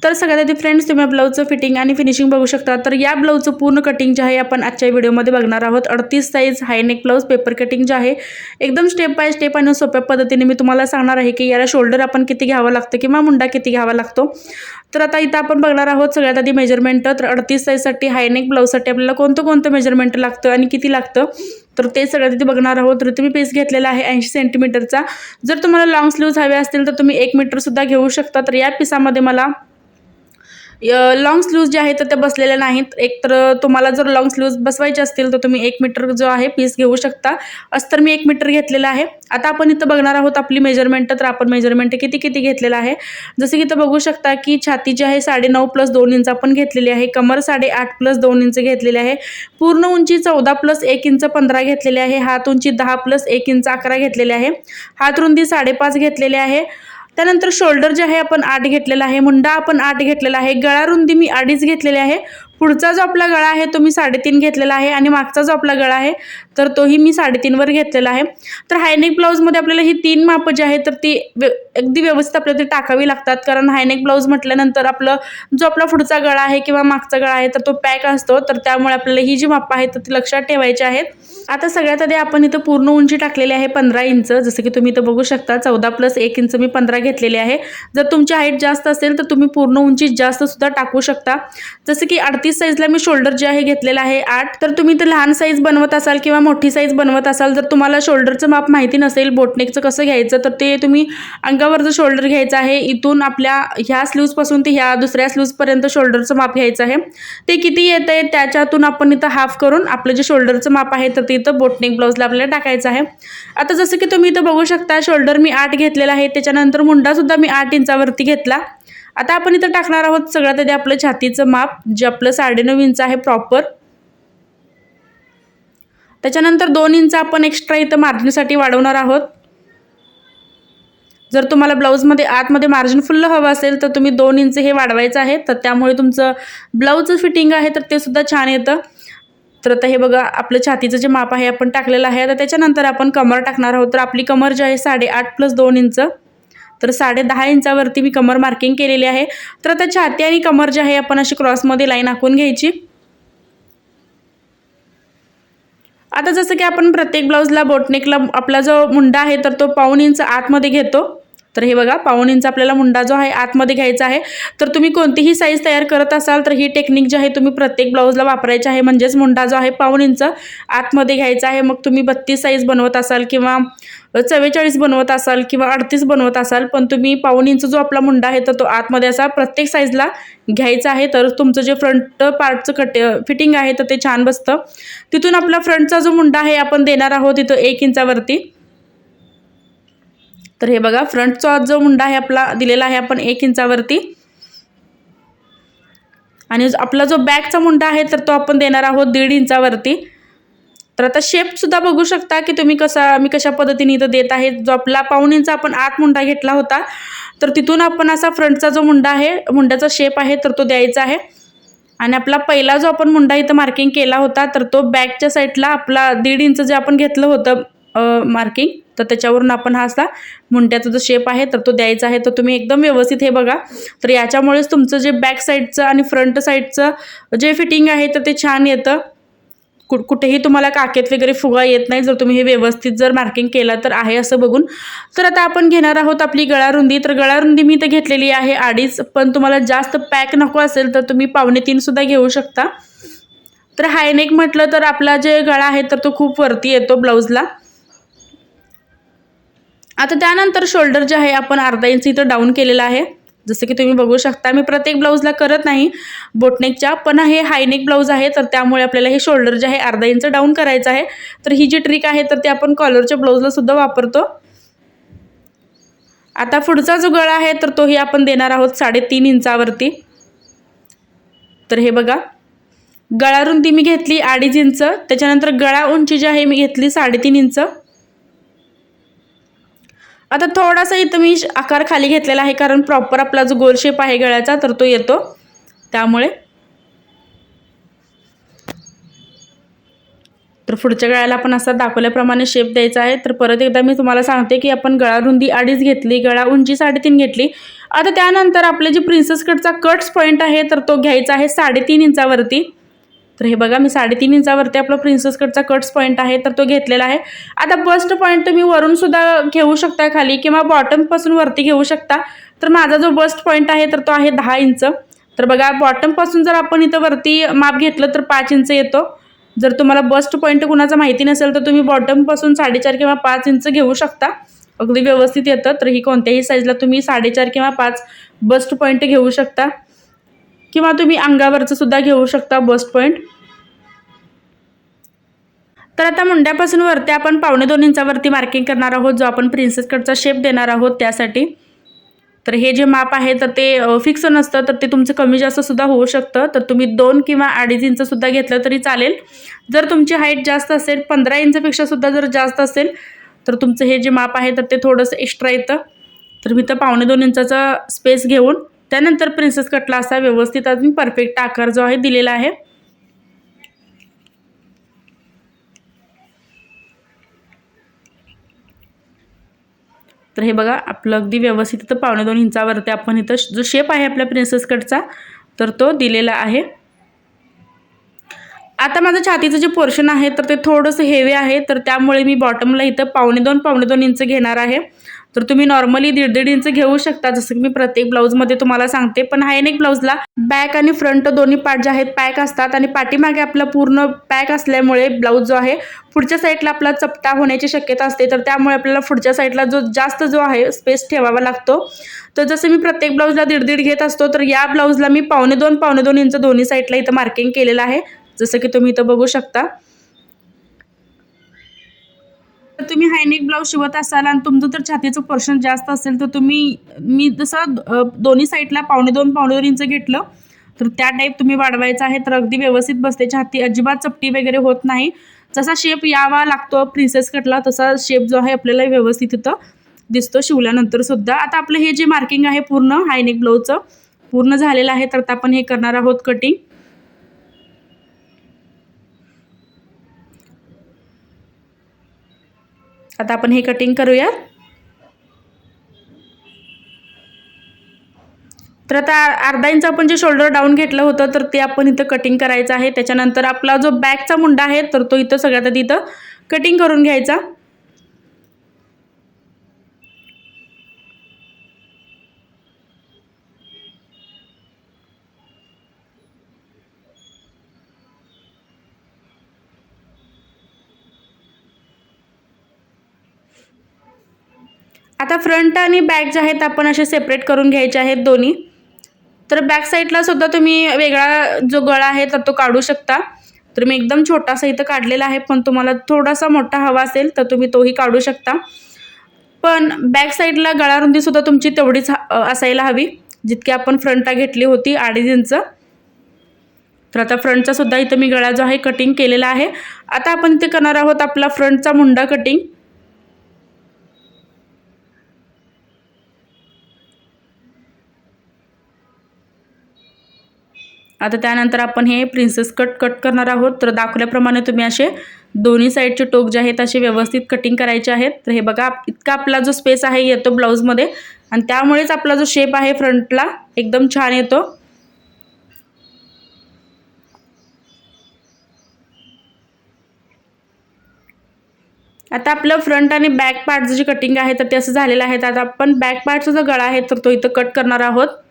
तर सगळ्यात आधी फ्रेंड्स तुम्ही ब्लाऊजचं फिटिंग आणि फिनिशिंग बघू शकता। तर या ब्लाऊजचं पूर्ण कटिंग जे आहे आपण आजच्या व्हिडिओमध्ये बघणार आहोत। 38 साईज हाय नेक ब्लाऊज पेपर कटिंग जे आहे एकदम स्टेप बाय स्टेप आणि सोप्या पद्धतीने मी तुम्हाला सांगणार आहे की याला शोल्डर आपण किती घ्यावा लागतं किंवा मुंडा किती घ्यावा लागतो। तर आता इथं आपण बघणार आहोत सगळ्यात आधी मेजरमेंट। तर 38 साईजसाठी हाय नेक ब्लाऊजसाठी आपल्याला कोणतं मेजरमेंट लागतं आणि किती लागतं तर ते सगळ्यात आधी बघणार आहोत। तर तुम्ही पीस घेतलेला आहे 80 सेंटीमीटरचा। जर तुम्हाला लॉंग स्लीव्ज हवे असतील तर तुम्ही 1 मीटर सुद्धा घेऊ शकता। तर या पीसामध्ये मला लॉंग स्लीव्ज जे आहेत ते बसलेले नाहीत। एक तर तुम्हाला जर लॉंग स्लीव्ज बसवायचे असतील तर तुम्ही 1 मीटर जो आहे पीस घेऊ शकता। अस्तर मी 1 मीटर घेतलेला आहे। आता आपण इथं बघणार आहोत आपली मेजरमेंट। तर आपण मेजरमेंट किती घेतलेला आहे जसे की इथं बघू शकता की छाती जी आहे 9.5 + 2 इंच आपण घेतलेली आहे। कमर 8.5 + 2 इंच घेतलेली आहे। पूर्ण उंची 14 + 1 इंच 15 घेतलेली आहे। हात उंची 10 + 1 इंच 11 घेतलेली आहे। हात रुंदी 5.5 घेतलेली आहे। त्यानंतर शोल्डर जे आहे आपण 8 घेतलेला आहे। मुंडा आपण 8 घेतलेला आहे। गळा रुंदी मी 2.5 घेतलेली आहे। पुढचा जो आपला गळा आहे तो मी 3.5 घेतलेला आहे आणि मागचा जो आपला गळा आहे तर तोही मी 3.5 वर घेतलेला आहे। तर हायनेक ब्लाऊज मध्ये आपल्याला ही 3 माप जी आहे तर ती अगदी व्यवस्थित आपल्याला ती टाकावी लागतात। कारण हायनेक ब्लाऊज म्हटल्यानंतर जो आपला पुढचा गळा आहे किंवा मागचा गळा आहे तर तो पॅक असतो। तर त्यामुळे आपल्याला ही जी माप आहे तर ती लक्षात ठेवायची आहेत। आता सगळ्यात आधी आपण इथं पूर्ण उंची टाकलेली आहे 15 इंच। जसं की तुम्ही इथं बघू शकता 14 + 1 इंच मी 15 घेतलेली आहे। जर तुमची हाईट जास्त असेल तर तुम्ही पूर्ण उंची जास्त सुद्धा टाकू शकता। जसं की 38 साईजला मी शोल्डर जे आहे घेतलेला आहे 8। तर तुम्ही तर लहान साईज बनवत असाल किंवा मोठी साईज बनवत असाल जर तुम्हाला शोल्डरचं माप माहिती नसेल बोटनेकचं कसं घ्यायचं तर ते तुम्ही अंगावरचं शोल्डर घ्यायचं आहे। इथून आपल्या ह्या स्लीव्ज पासून ते ह्या दुसऱ्या स्लीव्ज पर्यंत शोल्डरचं माप घ्यायचं आहे। ते किती येतंय त्याच्यातून आपण इथं हाफ करून आपलं जे शोल्डरचं माप आहे तर ते इथं बोटनेक ब्लाऊजला आपल्याला टाकायचं आहे। आता जसं की तुम्ही इथं बघू शकता शोल्डर मी 8 घेतलेला आहे। त्याच्यानंतर मुंडा सुद्धा मी 8 इंचावरती घेतला। आता आपण इथं टाकणार आहोत सगळ्यात आधी आपलं छातीचं माप जे आपलं 9.5 इंच आहे प्रॉपर। त्याच्यानंतर 2 इंच आपण एक्स्ट्रा इथं मार्जिनसाठी वाढवणार आहोत। जर तुम्हाला ब्लाऊजमध्ये आतमध्ये मार्जिन फुल हवं असेल तर तुम्ही 2 इंच हे वाढवायचं आहे। तर त्यामुळे तुमचं ब्लाऊजचं फिटिंग आहे तर ते सुद्धा छान येतं। तर आता हे बघा आपलं छातीचं जे माप आहे आपण टाकलेलं आहे। आता त्याच्यानंतर आपण कमर टाकणार आहोत। तर आपली कमर जी आहे 8.5 + 2 इंच तर 10.5 इंचावरती मी कमर मार्किंग केलेली आहे। तर आता छाती आणि कमर जी आहे आपण अशी क्रॉसमध्ये लाईन आखून घ्यायची। आता जसं की आपण प्रत्येक ब्लाऊजला बोटनेकला आपला जो मुंडा आहे तर तो 1.5 इंच आतमध्ये घेतो। तर हे बघा 1.5 इंच आपल्याला मुंडा जो आहे आतमध्ये घ्यायचा आहे। तर तुम्ही कोणतीही साईज तयार करत असाल तर ही टेक्निक जी आहे तुम्ही प्रत्येक ब्लाऊजला वापरायची आहे। म्हणजेच मुंडा जो आहे 1.5 इंच आतमध्ये घ्यायचा आहे। मग तुम्ही 32 साईज बनवत असाल किंवा 44 बनवत असाल किंवा 38 बनवत असाल पण तुम्ही 1.5 इंच जो आपला मुंडा आहे तर तो आतमध्ये असा प्रत्येक साईजला घ्यायचा आहे। तर तुमचं जे फ्रंट पार्टचं फिटिंग आहे तर ते छान बसतं। तिथून आपला फ्रंटचा जो मुंडा आहे आपण देणार आहोत इथं 1 इंचावरती। तर हे बघा फ्रंटचा जो मुंडा आहे आपला दिलेला आहे आपण 1 इंचावरती आणि आपला जो बॅकचा मुंडा आहे तर तो आपण देणार आहोत 1.5 इंचावरती। तर आता शेप सुद्धा बघू शकता की तुम्ही मी कशा पद्धतीने इथं देत आहे। जो आपला 1.5 इंच आपण आत मुंडा घेतला होता तर तिथून आपण असा फ्रंटचा जो मुंडा आहे मुंड्याचा शेप आहे तर तो द्यायचा आहे। आणि आपला पहिला जो आपण मुंडा इथं मार्किंग केला होता तर तो बॅकच्या साईडला आपला 1.5 इंच जे आपण घेतलं होतं मार्किंग तर त्याच्यावरून आपण हा असा मुंड्याचा जो शेप आहे तर तो द्यायचा आहे। तर तुम्ही एकदम व्यवस्थित हे बघा तर याच्यामुळेच तुमचं जे बॅक साईडचं आणि फ्रंट साईडचं जे फिटिंग आहे तर ते छान येतं। कुठेही तुम्हाला काकेत वगैरे फुगा येत नाही जर तुम्ही हे व्यवस्थित जर मार्किंग केलं तर आहे असं बघून। तर आता आपण घेणार आहोत आपली गळा रुंदी। तर गळा रुंदी मी इथं घेतलेली आहे 2.5 पण तुम्हाला जास्त पॅक नको असेल तर तुम्ही 2.25 सुद्धा घेऊ शकता। तर हायनेक म्हटलं तर आपला जे गळा आहे तर तो खूप वरती येतो ब्लाऊजला। आता त्यानंतर शोल्डर जे आहे आपण 1/2 इंच इथं डाऊन केलेला आहे। जसं की तुम्ही बघू शकता मी प्रत्येक ब्लाऊजला करत नाही बोटनेकच्या पण हे हायनेक ब्लाऊज आहे तर त्यामुळे आपल्याला हे शोल्डर जे आहे 1/2 इंच डाऊन करायचं आहे। तर ही जी ट्रिक आहे तर ती आपण कॉलरच्या ब्लाऊजला सुद्धा वापरतो। आता पुढचा जो गळा आहे तर तोही आपण देणार आहोत 3.5 इंचावरती। तर हे बघा गळा रुंदी मी घेतली 2.5 इंच। त्याच्यानंतर गळा उंची जी आहे मी घेतली 3.5 इंच। आता थोडासा इथं मी आकार खाली घेतलेला आहे कारण प्रॉपर आपला जो गोल शेप आहे गळ्याचा तर तो येतो त्यामुळे। तर पुढच्या गळ्याला आपण असा दाखवल्याप्रमाणे शेप द्यायचा आहे। तर परत एकदा मी तुम्हाला सांगते की आपण गळा रुंदी 2.5 घेतली, गळा उंची 3.5 घेतली। आता त्यानंतर आपले जे प्रिन्सेस कटचा कट्स पॉईंट आहे तर तो घ्यायचा आहे 3.5 इंचावरती। तर हे बघा मी 3.5 इंचावरती आपला प्रिन्सेस कटचा कट्स पॉईंट आहे तर तो घेतलेला आहे। आता बस्ट पॉईंट तुम्ही वरून सुद्धा घेऊ शकता खाली किंवा बॉटमपासून वरती घेऊ शकता। तर माझा जो बस्ट पॉईंट आहे तर तो आहे 10 इंच। तर बघा बॉटमपासून जर आपण इथं वरती माप घेतलं तर 5 इंच येतो। जर तुम्हाला बस्ट पॉईंट कुणाचा माहिती नसेल तर तुम्ही बॉटमपासून 4.5 किंवा 5 इंच घेऊ शकता, अगदी व्यवस्थित येतं। तर ही कोणत्याही साईजला तुम्ही 4.5 किंवा 5 बस्ट पॉईंट घेऊ शकता किंवा तुम्ही अंगावरचं सुद्धा घेऊ शकता बस्ट पॉईंट। तर आता मुंड्यापासून वरती आपण 1.25 इंचावरती मार्किंग करणार आहोत, जो आपण प्रिन्सेस कटचा शेप देणार आहोत त्यासाठी। तर हे जे माप आहे तर ते फिक्स नसतं, तर ते तुमचं कमी जास्त सुद्धा होऊ शकतं। तर तुम्ही 2 किंवा 2.5 इंच सुद्धा घेतलं तरी चालेल। जर तुमची हाईट जास्त असेल, 15 इंचपेक्षा सुद्धा जर जास्त असेल तर तुमचं हे जे माप आहे तर ते थोडंसं एक्स्ट्रा येतं। तर मी तर 1.25 इंचाचा स्पेस घेऊन त्यानंतर प्रिन्सेस कटला असा व्यवस्थित अजून परफेक्ट आकार जो आहे दिलेला आहे। तर हे बघा आपलं अगदी व्यवस्थित इथं 1.25 इंचावरती आपण इथं जो शेप आहे आपल्या प्रिन्सेस कटचा तर तो दिलेला आहे। आता माझं छातीचं जे पोर्शन आहे तर ते थोडंसं हेवी आहे, तर त्यामुळे मी बॉटमला इथं 2.25 इंच घेणार आहे। तर तुम्ही नॉर्मली 1.5 इंच घेऊ शकता, जसं की मी प्रत्येक ब्लाऊजमध्ये तुम्हाला सांगते। पण हायनेक ब्लाऊजला बॅक आणि फ्रंट दोन्ही पार्ट जे आहेत पॅक असतात आणि पाठीमागे आपला पूर्ण पॅक असल्यामुळे ब्लाऊज जो आहे पुढच्या साईडला आपला चपटा होण्याची शक्यता असते। तर त्यामुळे आपल्याला पुढच्या साईडला जो आहे स्पेस ठेवावा लागतो। तर जसं मी प्रत्येक ब्लाऊजला 1.5 घेत असतो, तर या ब्लाऊजला मी 2.25 इंच दोन्ही साईडला इथं मार्किंग केलेलं आहे, जसं की तुम्ही इथं बघू शकता। तर तुम्ही हायनेक ब्लाऊज शिवत असाल आणि तुमचं जर छातीचं पोर्शन जास्त असेल तर मी जसं दोन्ही साईडला 2.25 इंच घेतलं तर त्या टाईप तुम्ही वाढवायचं आहे, तर अगदी व्यवस्थित बसते छाती, अजिबात चपटी वगैरे होत नाही। जसा शेप यावा लागतो प्रिन्सेस कटला तसा शेप जो आहे आपल्याला व्यवस्थित इथं दिसतो शिवल्यानंतर सुद्धा। आता आपलं हे जे मार्किंग आहे पूर्ण हायनेक ब्लाऊजचं पूर्ण झालेलं आहे, तर आता आपण हे करणार आहोत कटिंग। आता आपण हे कटिंग करूया। तर आता अर्धा इंच आपण जे शोल्डर डाऊन घेतलं होतं तर ते आपण इथं कटिंग करायचं आहे। त्याच्यानंतर आपला जो बॅकचा मुंडा आहे तर तो इथं सगळ्यात आधी इथं कटिंग करून घ्यायचा। आता फ्रंट आणि बॅक जे आहेत आपण असे सेपरेट करून घ्यायचे आहेत दोन्ही। तर बॅक साईडला सुद्धा तुम्ही वेगळा जो गळा आहे तर तो काढू शकता। तर मी एकदम छोटासा इथं काढलेला आहे, पण तुम्हाला थोडासा मोठा हवा असेल तर तुम्ही तोही काढू शकता। पण बॅक साईडला गळा रुंदी सुद्धा तुमची तेवढीच असायला हवी जितकी आपण फ्रंटला घेतली होती 2.5 इंच। तर आता फ्रंटचा सुद्धा इथं मी गळा जो आहे कटिंग केलेला आहे। आता आपण इथे करणार आहोत आपला फ्रंटचा मुंडा कटिंग। आता त्यानंतर आपण हे प्रिन्सेस कट करणार आहोत। तर दाखवल्याप्रमाणे तुम्ही असे दोन्ही साईडचे टोक जे आहेत असे व्यवस्थित कटिंग करायचे आहेत। तर हे बघा इतका आपला जो स्पेस आहे येतो ब्लाऊजमध्ये आणि त्यामुळेच आपला जो शेप आहे फ्रंटला एकदम छान येतो। आता आपलं फ्रंट आणि बॅक पार्टचं जे कटिंग आहे तर ते असं झालेलं आहे। आता आपण बॅक पार्टचा जो गळा आहे तर तो इथं कट करणार आहोत।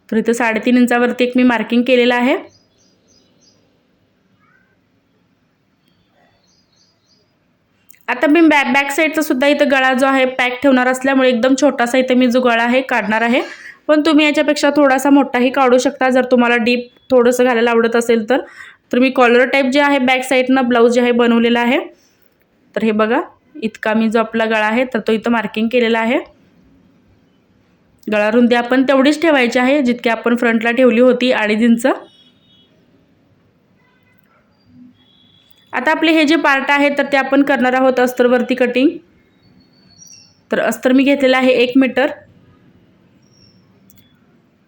तर इथं 3.5 इंचावरती एक मी मार्किंग केलेलं आहे। आता मी बॅक साईडचा सुद्धा इथं गळा जो आहे पॅक ठेवणार असल्यामुळे एकदम छोटासा इथं मी जो गळा आहे काढणार आहे, पण तुम्ही याच्यापेक्षा थोडासा मोठाही काढू शकता जर तुम्हाला डीप थोडंसं घालायला आवडत असेल तर। तर मी कॉलर टाईप जे आहे बॅक साईडनं ब्लाऊज जे आहे बनवलेला आहे। तर हे बघा इतका मी जो आपला गळा आहे तर तो इथं मार्किंग केलेला आहे। गळा रुंदी आपण तेवढीच ठेवायची आहे जितकी आपण फ्रंटला ठेवली होती 2.5 इंच। आता आपले हे जे पार्ट आहे तर ते आपण करणार आहोत अस्तरवरती कटिंग। तर अस्तर मी घेतलेला आहे 1 मीटर।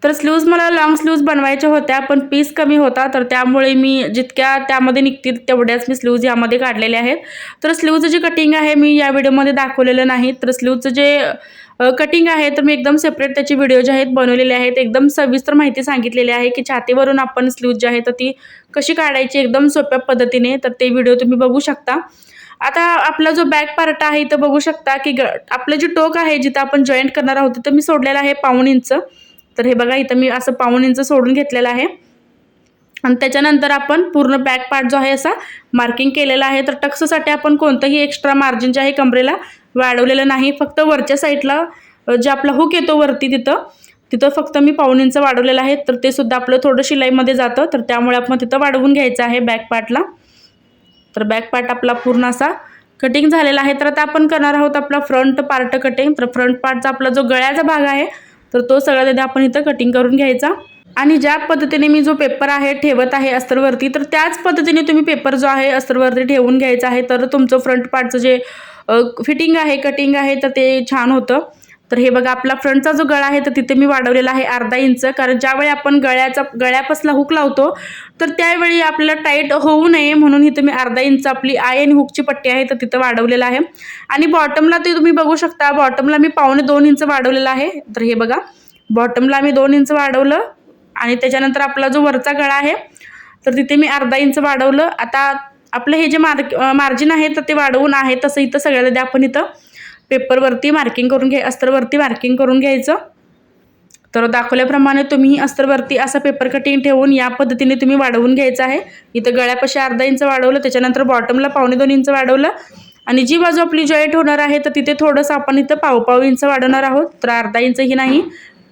तर स्लीव्ज मला लॉंग स्लीव्ज बनवायच्या होत्या, पण पीस कमी होता, तर त्यामुळे मी जितक्या त्यामध्ये निघतील तेवढ्याच मी स्लीव्ज यामध्ये काढलेल्या आहेत. तर स्लीव्जचं जे कटिंग आहे मी या व्हिडिओमध्ये दाखवलेलं नाही. तर स्लीव्जचं जे कटिंग आहे तर मी एकदम सेपरेट त्याचे व्हिडिओ जे आहेत बनवलेले आहेत. एकदम सविस्तर माहिती सांगितलेली आहे की छातीवरून आपण स्लीव्ज जी आहे तर ती कशी काढायची एकदम सोप्या पद्धतीने. तर ते व्हिडिओ तुम्ही बघू शकता. आता आपला जो बॅक पार्ट आहे इथं बघू शकता की आपलं जे टोक आहे जिथं आपण जॉईंट करणार आहोत तर मी सोडलेलं आहे 1.5 इंच. तर हे बघा इथं मी असं 1.5 इंच सोडून घेतलेलं आहे आणि त्याच्यानंतर आपण पूर्ण बॅक पार्ट जो आहे असा मार्किंग केलेला आहे. तर टक्ससाठी आपण कोणतंही एक्स्ट्रा मार्जिन जे आहे कमरेला वाढवलेलं नाही. फक्त वरच्या साईडला जे आपला हुक येतो वरती तिथं फक्त मी 1.5 इंच वाढवलेलं आहे. तर ते सुद्धा आपलं थोडं शिलाईमध्ये जातं, तर त्यामुळे आपण तिथं वाढवून घ्यायचं आहे बॅक पार्टला. तर बॅक पार्ट आपला पूर्ण असा कटिंग झालेला आहे. तर आता आपण करणार आहोत आपला फ्रंट पार्ट कटिंग. तर फ्रंट पार्टचा आपला जो गळ्याचा भाग आहे तर तो सगळा त्याने आपण इथं कटिंग करून घ्यायचा. आणि ज्या पद्धतीने मी जो पेपर आहे ठेवत आहे अस्तरवरती, तर त्याच पद्धतीने तुम्ही पेपर जो आहे अस्तरवरती ठेवून घ्यायचा आहे. तर तुमचं फ्रंट पार्टचं जे फिटिंग आहे, कटिंग आहे तर ते छान होतं. तर हे बघा आपला फ्रंटचा जो गळा आहे तर तिथे मी वाढवलेला आहे 1/2 इंच. कारण ज्यावेळी आपण गळ्यापासला हुक लावतो तर त्यावेळी आपल्याला टाईट होऊ नये म्हणून इथे मी 1/2 इंच आपली आय आणि हुकची पट्टी आहे तर तिथं वाढवलेलं आहे. आणि बॉटमला ते तुम्ही बघू शकता, बॉटमला मी 2.25 इंच वाढवलेला आहे. तर हे बघा बॉटमला मी 2 इंच वाढवलं आणि त्याच्यानंतर आपला जो वरचा गळा आहे तर तिथे मी 1/2 इंच वाढवलं. आता आपलं हे जे मार्जिन आहे तर ते वाढवून आहे तसं इथं सगळ्याला आपण इथं पेपरवरती मार्किंग करून अस्तरवरती मार्किंग करून घ्यायचं. तर दाखवल्याप्रमाणे तुम्ही अस्तरवरती असं पेपर कटिंग ठेवून या पद्धतीने तुम्ही वाढवून घ्यायचं आहे. इथं गळ्यापाशी 1/2 इंच वाढवलं, त्याच्यानंतर बॉटमला 2.25 इंच वाढवलं आणि जी बाजू आपली जॉईंट होणार आहे तर तिथे थोडंसं आपण इथं 1/2 इंच वाढवणार आहोत. तर 1/2 इंचही नाही,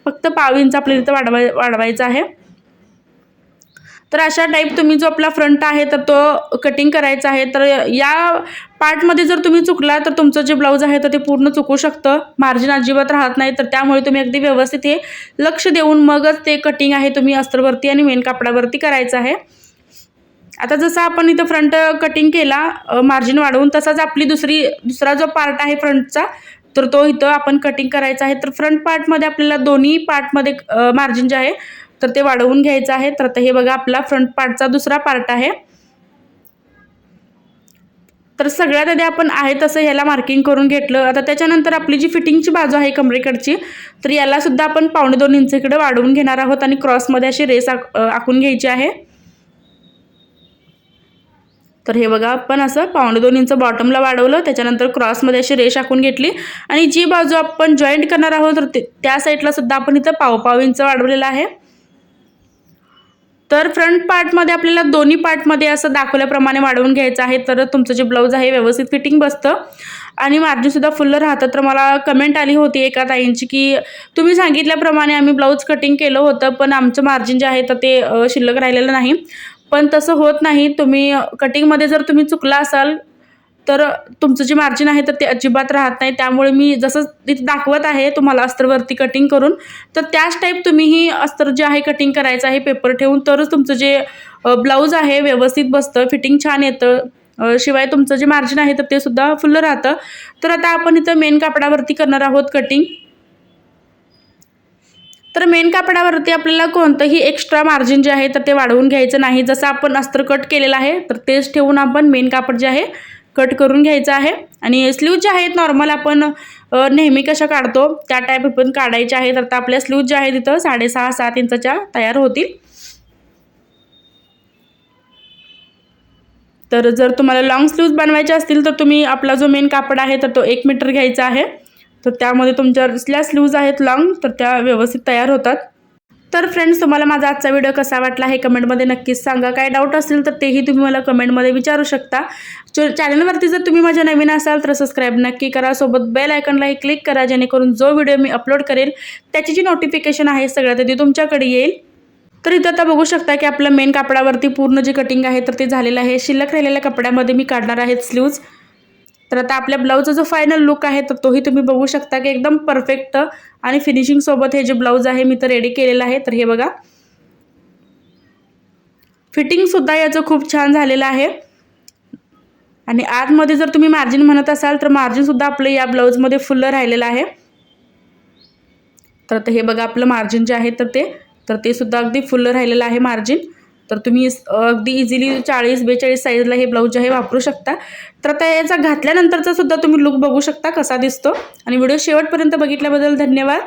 फक्त 1/2 इंच आपल्याला इथं वाढवायचं आहे. तर अशा टाईप तुम्ही जो आपला फ्रंट आहे तर तो कटिंग करायचा आहे. तर या पार्टमध्ये जर तुम्ही चुकला तर तुमचं जे ब्लाऊज आहे तर ते पूर्ण चुकू शकतं, मार्जिन अजिबात राहत नाही. तर त्यामुळे तुम्ही अगदी व्यवस्थित हे लक्ष देऊन मगच ते कटिंग आहे तुम्ही अस्तरवरती आणि मेन कापडावरती करायचं आहे. आता जसं आपण इथं फ्रंट कटिंग केला मार्जिन वाढवून, तसाच आपली दुसरा जो पार्ट आहे फ्रंटचा तर तो इथं आपण कटिंग करायचा आहे. तर फ्रंट पार्टमध्ये आपल्याला दोन्ही पार्टमध्ये मार्जिन जे आहे तर ते वाढवून घ्यायचं आहे. तर आता हे बघा आपला फ्रंट पार्टचा दुसरा पार्ट आहे. तर सगळ्यात आधी आपण आहे तसं ह्याला मार्किंग करून घेतलं. आता त्याच्यानंतर आपली जी फिटिंगची बाजू आहे कमरेकडची तर याला सुद्धा आपण 2.25 इंच इकडे वाढवून घेणार आहोत आणि क्रॉसमध्ये अशी रेस आखून घ्यायची आहे. तर हे बघा आपण असं 2.25 इंच बॉटमला वाढवलं, त्याच्यानंतर क्रॉसमध्ये अशी रेष आखून घेतली आणि जी बाजू आपण जॉईंट करणार आहोत तर त्या साईडला सुद्धा आपण इथं 1.25 इंच वाढवलेलं आहे. तर फ्रंट पार्टमध्ये आपल्याला दोन्ही पार्टमध्ये असं दाखवल्याप्रमाणे वाढवून घ्यायचं आहे. तर तुमचं जे ब्लाऊज आहे व्यवस्थित फिटिंग बसतं आणि मार्जिनसुद्धा फुल राहतं. तर मला कमेंट आली होती एका ताईंची की तुम्ही सांगितल्याप्रमाणे आम्ही ब्लाऊज कटिंग केलं होतं पण आमचं मार्जिन जे आहे तर ते शिल्लक राहिलेलं नाही. पण तसं होत नाही. तुम्ही कटिंगमध्ये जर तुम्ही चुकला असाल तर तुमचं जे मार्जिन आहे तर ते अजिबात राहत नाही. त्यामुळे मी जसं तिथे दाखवत आहे तुम्हाला अस्तरवरती कटिंग करून, तर त्याच टाईप तुम्हीही अस्तर जे आहे कटिंग करायचं आहे पेपर ठेवून, तरच तुमचं जे ब्लाऊज आहे व्यवस्थित बसतं, फिटिंग छान येतं. शिवाय तुमचं जे मार्जिन आहे तर ते सुद्धा फुल राहतं. तर आता आपण इथं मेन कापडावरती करणार आहोत कटिंग. तर मेन कापडावरती आपल्याला कोणतंही एक्स्ट्रा मार्जिन जे आहे तर ते वाढवून घ्यायचं नाही. जसं आपण अस्तर कट केलेलं आहे तर तेच ठेवून आपण मेन कापड जे आहे कट करून घ्यायचं आहे. आणि स्लीव जे आहेत नॉर्मल आपण नेहमी कशा काढतो त्या टाईप आपण काढायचे आहे. तर आपल्या स्लीव ज्या आहेत तिथं 6.5-7 इंचाच्या तयार होतील. तर जर तुम्हाला लॉंग स्लीव्ज बनवायचे असतील तर तुम्ही आपला जो मेन कापड आहे तर तो 1 मीटर घ्यायचा आहे. तर त्यामध्ये तुमच्या ज्या स्लीव्ज आहेत लॉंग तर त्या व्यवस्थित तयार होतात. तर फ्रेंड्स तुम्हाला माझा आजचा व्हिडिओ कसा वाटला हे कमेंटमध्ये नक्कीच सांगा. काय डाऊट असेल तर तेही तुम्ही मला कमेंटमध्ये विचारू शकता. चॅनलवरती जर तुम्ही माझ्या नवीन असाल तर सबस्क्राईब नक्की करा, सोबत बेल आयकॉनलाही क्लिक करा जेणेकरून जो व्हिडिओ मी अपलोड करेल त्याची जी नोटिफिकेशन आहे सगळ्यात आधी तुमच्याकडे येईल. तर इथं आता बघू शकता की आपलं मेन कापडावरती पूर्ण जे कटिंग आहे तर ते झालेलं आहे. शिल्लक राहिलेल्या कपड्यामध्ये मी काढणार आहे स्लीव्ज. तर आता आपल्या ब्लाऊजचा जो फायनल लुक आहे तर तोही तुम्ही बघू शकता की एकदम परफेक्ट आणि फिनिशिंग सोबत हे जे ब्लाऊज आहे मी तर रेडी केलेलं आहे. तर हे बघा फिटिंग सुद्धा याचं खूप छान झालेलं आहे. आणि आतमध्ये जर तुम्ही मार्जिन म्हणत असाल तर मार्जिन सुद्धा आपलं या ब्लाऊजमध्ये फुल राहिलेलं आहे. तर आता हे बघा आपलं मार्जिन जे आहे तर ते सुद्धा अगदी फुल राहिलेलं आहे मार्जिन. तर तुम्ही अगदी इझिली 40-42 साईजला हे ब्लाऊज जे आहे वापरू शकता. तर आता याचा घातल्यानंतरचा सुद्धा तुम्ही लुक बघू शकता कसा दिसतो. आणि व्हिडिओ शेवटपर्यंत बघितल्याबद्दल धन्यवाद.